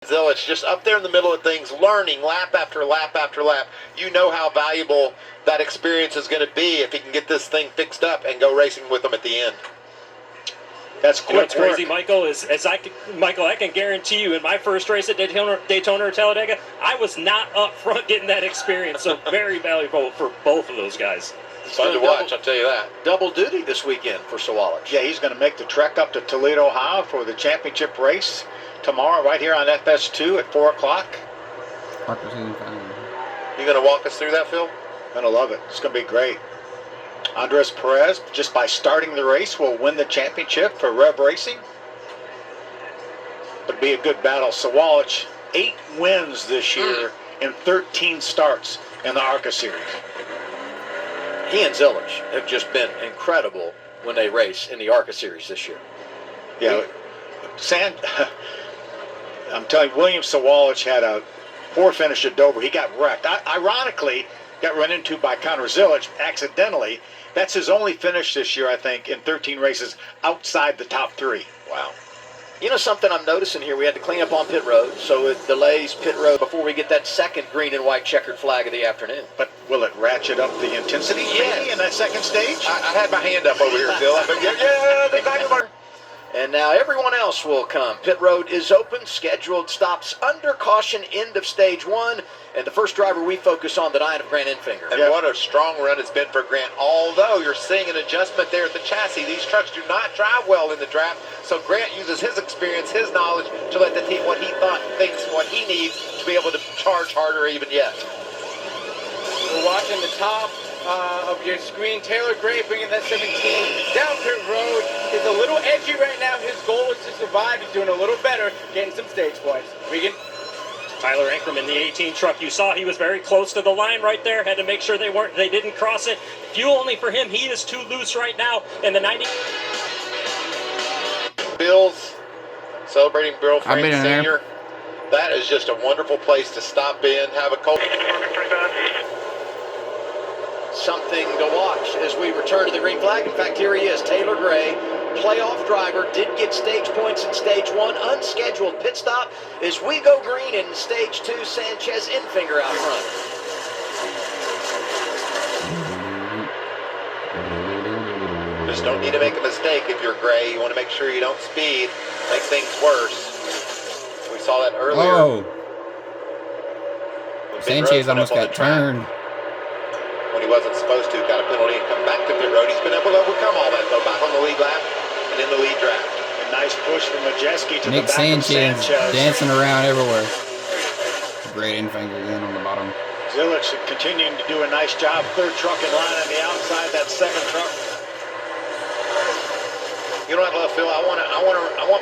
Zilich just up there in the middle of things, learning lap after lap after lap. You know how valuable that experience is going to be if he can get this thing fixed up and go racing with them at the end. That's quick what's crazy, Michael, is Michael, I can guarantee you in my first race at Daytona or Talladega, I was not up front getting that experience. So very valuable for both of those guys. It's fun to watch, I'll tell you that. Double duty this weekend for Sawalich. Yeah, he's going to make the trek up to Toledo, Ohio for the championship race tomorrow right here on FS2 at 4 o'clock. You going to walk us through that, Phil? Going to love it. It's going to be great. Andres Perez, just by starting the race, will win the championship for Rev Racing. It'll be a good battle. Sawalich, 8 wins this year in 13 starts in the ARCA Series. He and Zilich have just been incredible when they race in the ARCA Series this year. Yeah, I'm telling you, William Sawalich had a poor finish at Dover. He got wrecked. Ironically, got run into by Connor Zilich accidentally. That's his only finish this year, I think, in 13 races outside the top 3. Wow. You know something I'm noticing here? We had to clean up on pit road, so it delays pit road before we get that second green and white checkered flag of the afternoon. But will it ratchet up the intensity maybe in that second stage? I had my hand up over here, Phil. Yeah, and now everyone else will come. Pit road is open. Scheduled stops under caution, end of stage 1. And the first driver we focus on tonight of Grant Enfinger. And what a strong run it's been for Grant. Although you're seeing an adjustment there at the chassis. These trucks do not drive well in the draft. So Grant uses his experience, his knowledge, to let the team what he thinks, what he needs to be able to charge harder even yet. We're watching the top of your screen. Taylor Gray bringing that 17 down pit road. He's a little edgy right now. His goal is to survive. He's doing a little better, getting some stage points. Regan? Tyler Ankrum in the 18 truck. You saw he was very close to the line right there. Had to make sure they didn't cross it. Fuel only for him. He is too loose right now in the 90. Bills celebrating Bill Frank Sr. That is just a wonderful place to stop in, have a cold. Something to watch as we return to the green flag. In fact, here he is, Taylor Gray, playoff driver, did get stage points in stage 1, unscheduled pit stop as we go green in stage 2, Sanchez Enfinger out front. Just don't need to make a mistake if you're Gray. You want to make sure you don't speed, make things worse. We saw that earlier. Sanchez almost got turned. When he wasn't supposed to, got a penalty and come back to pit road. He's been able to overcome all that, though, back on the lead lap and in the lead draft. A nice push from Majeski to Nick the back of Sanchez. Dancing around everywhere. Great Enfinger again on the bottom. Zilich continuing to do a nice job. Third truck in line on the outside, that second truck. You know what, Phil? I want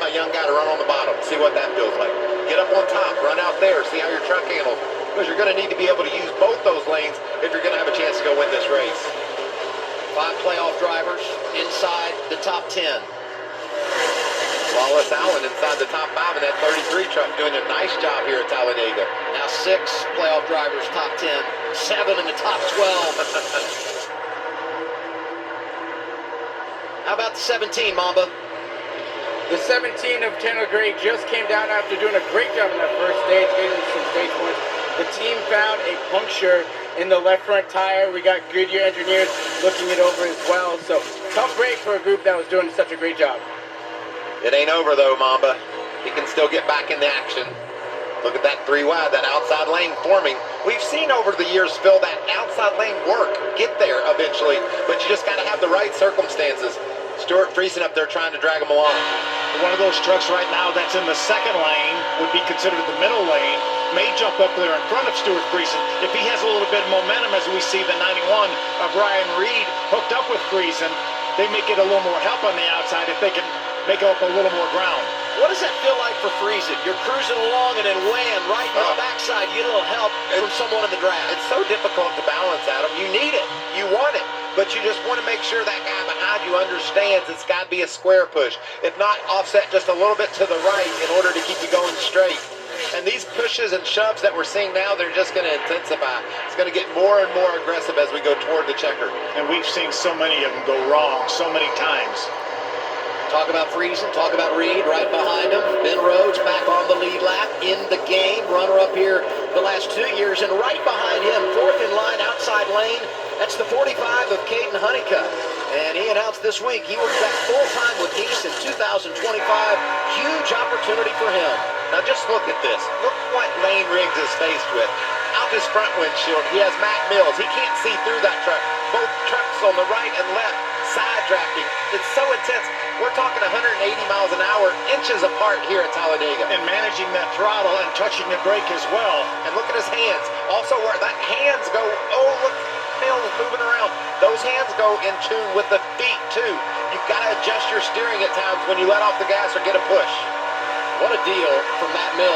my young guy to run on the bottom, see what that feels like. Get up on top, run out there, see how your truck handles. Because you're going to need to be able to use both those lanes if you're going to have a chance to go win this race. 5 playoff drivers inside the top 10. Wallace Allen inside the top 5 in that 33 truck, doing a nice job here at Talladega. Now 6 playoff drivers, top 10. 7 in the top 12. How about the 17, Mamba? The 17 of Taylor Gray just came down after doing a great job in that first stage, getting some stage points. The team found a puncture in the left front tire. We got Goodyear engineers looking it over as well. So tough break for a group that was doing such a great job. It ain't over though, Mamba. He can still get back in the action. Look at that 3 wide, that outside lane forming. We've seen over the years, Phil, that outside lane work, get there eventually, but you just got to have the right circumstances. Stuart Friesen up there trying to drag him along. One of those trucks right now that's in the second lane would be considered the middle lane. May jump up there in front of Stuart Friesen. If he has a little bit of momentum, as we see the 91 of Ryan Reed hooked up with Friesen, they may get a little more help on the outside if they can make up a little more ground. What does that feel like for Friesen? You're cruising along and then wham, right in the backside, you get a little help from someone in the draft. It's so difficult to balance, Adam. You need it. You want it. But you just want to make sure that guy behind you understands it's got to be a square push. If not, offset just a little bit to the right in order to keep you going straight. And these pushes and shoves that we're seeing now, they're just going to intensify. It's going to get more and more aggressive as we go toward the checker. And we've seen so many of them go wrong so many times. Talk about freezing, talk about Reed right behind him. Ben Rhodes back on the lead lap in the game. Runner up here the last 2 years. And right behind him, fourth in line, outside lane, that's the 45 of Caden Honeycutt. And he announced this week he will be back full-time with Nice in 2025. Huge opportunity for him. Now just look at this. Look what Lane Riggs is faced with. Out his front windshield, he has Matt Mills. He can't see through that truck. Both trucks on the right and left, side drafting. It's so intense. We're talking 180 miles an hour, inches apart here at Talladega. And managing that throttle and touching the brake as well. And look at his hands. Also where that hands go, oh look, Mills moving around. Those hands go in tune with the feet too. You've got to adjust your steering at times when you let off the gas or get a push. What a deal for Matt Mills.